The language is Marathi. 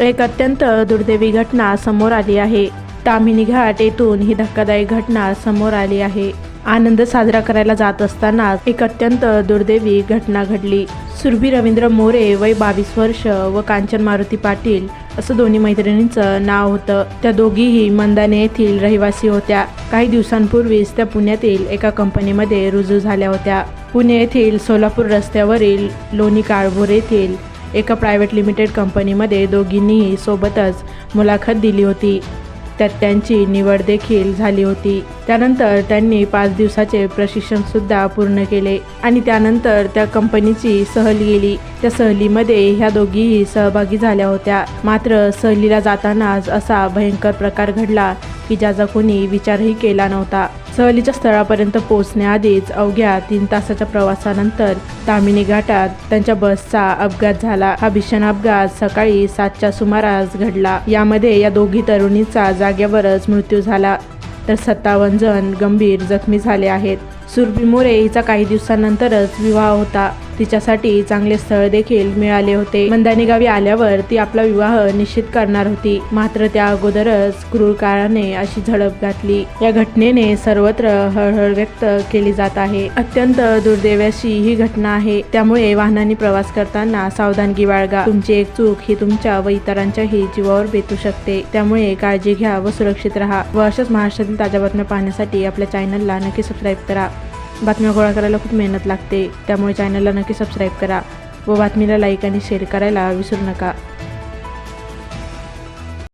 एक अत्यंत दुर्दैवी घटना समोर आली आहे। ताम्हिणी घाट येथून ही धक्कादायक घटना समोर आली आहे। आनंद साजरा करायला जात असताना एक अत्यंत दुर्दैवी घटना घडली। सुरभी रवींद्र मोरे वय 22 वर्ष व कांचन मारुती पाटील असं दोन्ही मैत्रिणींचं नाव होतं। त्या दोघीही मंदाने येथील रहिवासी होत्या। काही दिवसांपूर्वीच त्या पुण्यातील एका कंपनीमध्ये रुजू झाल्या होत्या। पुणे येथील सोलापूर रस्त्यावरील लोणी काळभोर येथील एका प्रायव्हेट लिमिटेड कंपनीमध्ये दोघींनीही सोबतच मुलाखत दिली होती। त्यात त्यांची निवड देखील झाली होती। त्यानंतर त्यांनी 5 दिवसाचे प्रशिक्षण सुद्धा पूर्ण केले आणि त्यानंतर त्या कंपनीची सहल गेली। त्या सहलीमध्ये ह्या दोघीही सहभागी झाल्या होत्या। मात्र सहलीला जातानाच असा भयंकर प्रकार घडला की ज्याचा कोणी विचारही केला नव्हता। सहलीच्या स्थळापर्यंत पोहोचण्याआधीच अवघ्या 3 तासाच्या प्रवासानंतर ताम्हिणी घाटात त्यांच्या बसचा अपघात झाला। हा भीषण अपघात सकाळी 7च्या सुमारास घडला। यामध्ये या दोघी तरुणींचा जागेवरच मृत्यू झाला तर 57 जण गंभीर जखमी झाले आहेत। सुरभी मोरे हिचा काही दिवसांनंतरच विवाह होता। तिच्यासाठी चांगले स्थळ देखील मिळाले होते। मंदाने गावी आल्यावर ती आपला विवाह निश्चित करणार होती। मात्र त्या अगोदरच क्रूर काळाने अशी झडप घातली। या घटनेने सर्वत्र हळहळ व्यक्त केली जात आहे। अत्यंत दुर्दैवाची ही घटना आहे। त्यामुळे वाहनांनी प्रवास करताना सावधानगी बाळगा। तुमची एक चूक ही तुमच्या व इतरांच्याही जीवावर बेतू शकते। त्यामुळे काळजी घ्या व सुरक्षित राहा व अशाच महाराष्ट्रातील ताज्या बातम्या पाहण्यासाठी आपल्या चॅनलला नक्की सबस्क्राईब करा। बातम्या गोळा करायला खूप मेहनत लागते, त्यामुळे चॅनलला नक्की सबस्क्राईब करा व बातमीला लाईक आणि शेअर करायला विसरू नका।